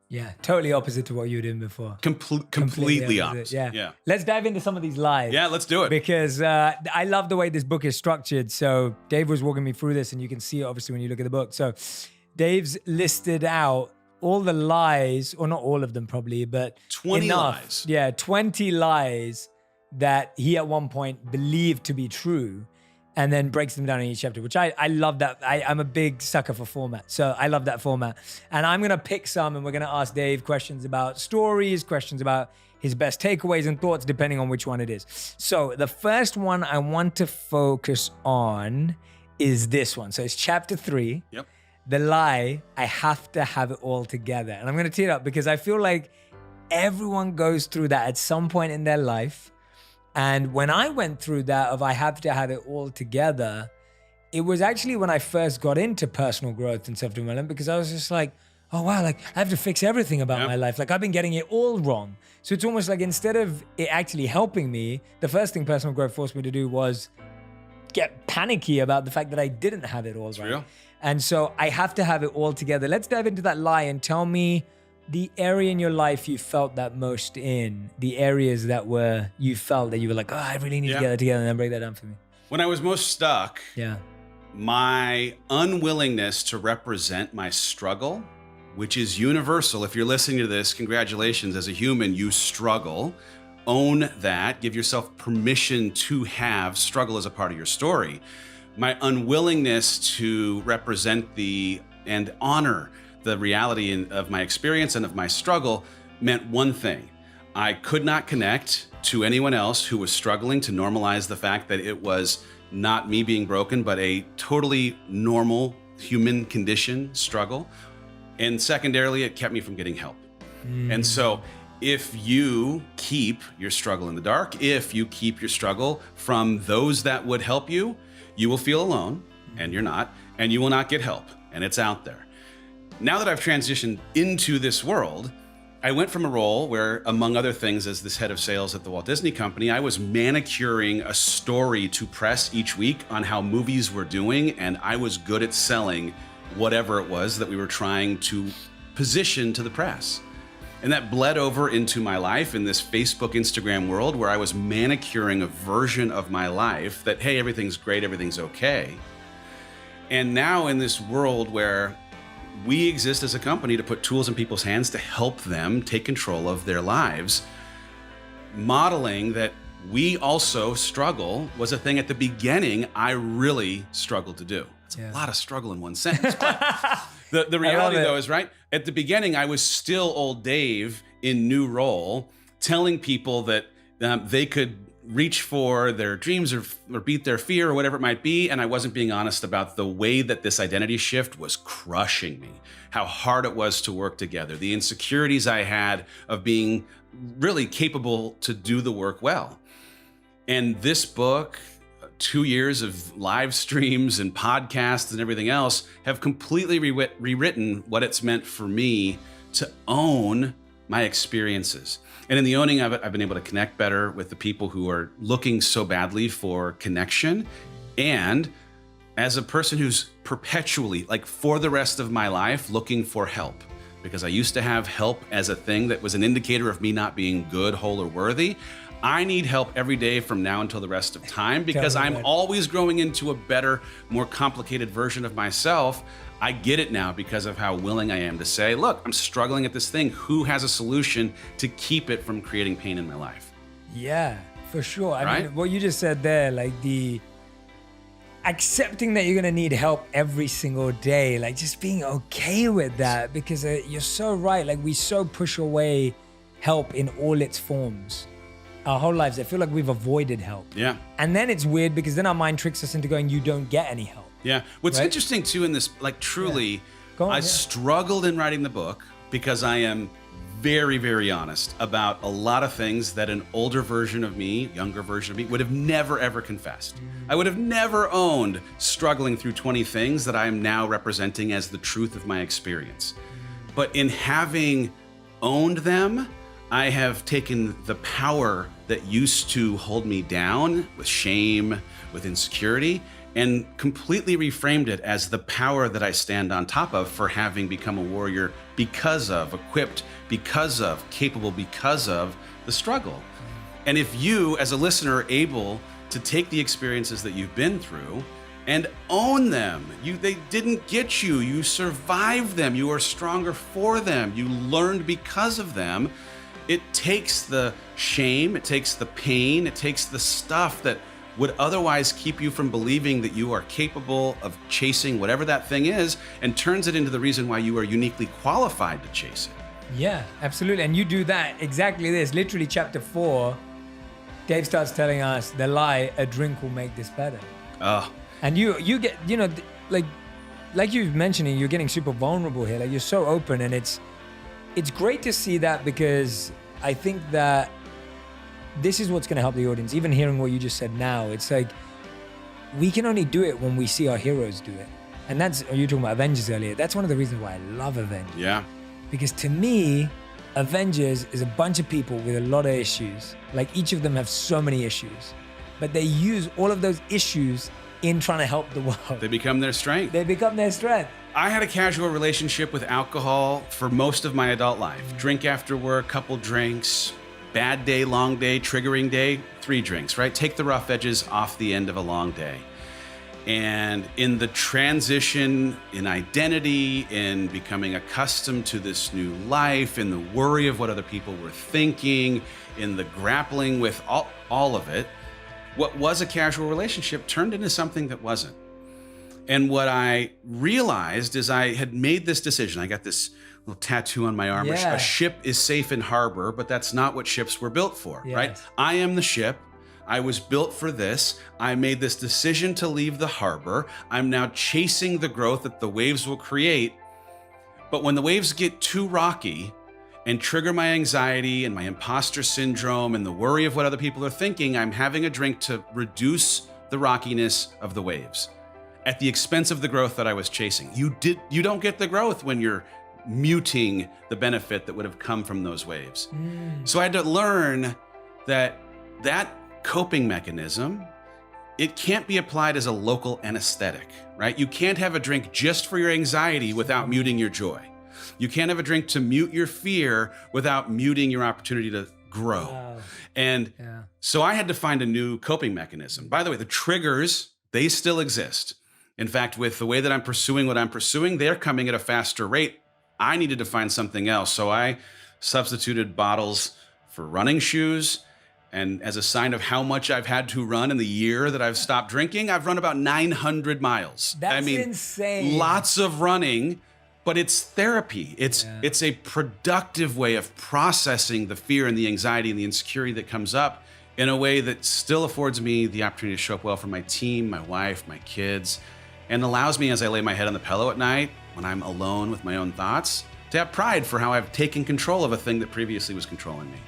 Yeah, totally opposite to what you were doing before. Completely opposite. Yeah. Let's dive into some of these lies. Yeah, let's do it. Because I love the way this book is structured. So Dave was walking me through this, and you can see it obviously when you look at the book. So Dave's listed out all the lies, or not all of them probably, but 20 enough. lies. Yeah, 20 lies that he at one point believed to be true, and then breaks them down in each chapter, which I love that. I'm a big sucker for format. So I love that format. And I'm going to pick some, and we're going to ask Dave questions about stories, questions about his best takeaways and thoughts, depending on which one it is. So the first one I want to focus on is this one. So it's chapter 3. Yep. The lie, I have to have it all together. And I'm going to tee it up because I feel like everyone goes through that at some point in their life. And when I went through that of I have to have it all together, it was actually when I first got into personal growth and self-development, because I was just like, oh wow, like I have to fix everything about my life. Like I've been getting it all wrong. So it's almost like instead of it actually helping me, the first thing personal growth forced me to do was get panicky about the fact that I didn't have it all right. Real. And so I have to have it all together. Let's dive into that lie and tell me the area in your life you felt that most in, the areas that you felt that you were like, oh, I really need to get that together, and then break that down for me. When I was most stuck, Yeah. my unwillingness to represent my struggle, which is universal. If you're listening to this, congratulations. As a human, you struggle. Own that. Give yourself permission to have struggle as a part of your story. My unwillingness to represent and honor the reality of my experience and of my struggle meant one thing. I could not connect to anyone else who was struggling to normalize the fact that it was not me being broken, but a totally normal human condition struggle. And secondarily, it kept me from getting help. And so if you keep your struggle in the dark, if you keep your struggle from those that would help you, you will feel alone, and you're not, and you will not get help, and it's out there. Now that I've transitioned into this world, I went from a role where, among other things, as this head of sales at the Walt Disney Company, I was manicuring a story to press each week on how movies were doing, and I was good at selling whatever it was that we were trying to position to the press. And that bled over into my life in this Facebook, Instagram world where I was manicuring a version of my life that, hey, everything's great, everything's okay. And now in this world where we exist as a company to put tools in people's hands to help them take control of their lives, modeling that we also struggle was a thing at the beginning I really struggled to do. It's a lot of struggle in one sentence. But the reality, though, is right. At the beginning, I was still old Dave in new role, telling people that they could reach for their dreams or beat their fear or whatever it might be. And I wasn't being honest about the way that this identity shift was crushing me, how hard it was to work together, the insecurities I had of being really capable to do the work well. And this book, 2 years of live streams and podcasts and everything else have completely rewritten what it's meant for me to own my experiences. And in the owning of it, I've been able to connect better with the people who are looking so badly for connection. And as a person who's perpetually, like for the rest of my life, looking for help, because I used to have help as a thing that was an indicator of me not being good, whole, or worthy. I need help every day from now until the rest of time, because I'm always growing into a better, more complicated version of myself. I get it now because of how willing I am to say, look, I'm struggling at this thing. Who has a solution to keep it from creating pain in my life? Yeah, for sure. I mean, what you just said there, like the accepting that you're going to need help every single day, like just being okay with that, because you're so right. Like we so push away help in all its forms. Our whole lives, I feel like we've avoided help. Yeah. And then it's weird because then our mind tricks us into going, you don't get any help. Yeah. What's interesting too in this, like truly, I struggled in writing the book because I am very, very honest about a lot of things that an older version of me, younger version of me, would have never, ever confessed. I would have never owned struggling through 20 things that I am now representing as the truth of my experience. But in having owned them, I have taken the power that used to hold me down with shame, with insecurity, and completely reframed it as the power that I stand on top of for having become a warrior because of, equipped because of, capable because of the struggle. And if you, as a listener, are able to take the experiences that you've been through and own them, they didn't get you, you survived them, you are stronger for them, you learned because of them. It takes the shame, it takes the pain, it takes the stuff that would otherwise keep you from believing that you are capable of chasing whatever that thing is, and turns it into the reason why you are uniquely qualified to chase it. Yeah, absolutely. And you do that, exactly this. Literally chapter 4, Dave starts telling us the lie, a drink will make this better. Oh. And you get, like you're mentioning, you're getting super vulnerable here. Like you're so open, and it's great to see that, because I think that this is what's going to help the audience. Even hearing what you just said now, it's like we can only do it when we see our heroes do it. And that's, you were talking about Avengers earlier. That's one of the reasons why I love Avengers. Yeah. Because to me, Avengers is a bunch of people with a lot of issues. Like each of them have so many issues, but they use all of those issues in trying to help the world. They become their strength. They become their strength. I had a casual relationship with alcohol for most of my adult life. Drink after work, couple drinks, bad day, long day, triggering day, 3 drinks, right? Take the rough edges off the end of a long day. And in the transition in identity, in becoming accustomed to this new life, in the worry of what other people were thinking, in the grappling with all of it, what was a casual relationship turned into something that wasn't. And what I realized is I had made this decision. I got this little tattoo on my arm. Yeah. A ship is safe in harbor, but that's not what ships were built for, Yes. right? I am the ship. I was built for this. I made this decision to leave the harbor. I'm now chasing the growth that the waves will create. But when the waves get too rocky and trigger my anxiety and my imposter syndrome and the worry of what other people are thinking, I'm having a drink to reduce the rockiness of the waves at the expense of the growth that I was chasing. You don't get the growth when you're muting the benefit that would have come from those waves. So I had to learn that coping mechanism, it can't be applied as a local anesthetic, right? You can't have a drink just for your anxiety without muting your joy. You can't have a drink to mute your fear without muting your opportunity to grow. Wow. And so I had to find a new coping mechanism. By the way, the triggers, they still exist. In fact, with the way that I'm pursuing what I'm pursuing, they're coming at a faster rate. I needed to find something else. So I substituted bottles for running shoes. And as a sign of how much I've had to run in the year that I've stopped drinking, I've run about 900 miles. That's insane. Lots of running, but it's therapy. It's a productive way of processing the fear and the anxiety and the insecurity that comes up in a way that still affords me the opportunity to show up well for my team, my wife, my kids, and allows me, as I lay my head on the pillow at night, when I'm alone with my own thoughts, to have pride for how I've taken control of a thing that previously was controlling me.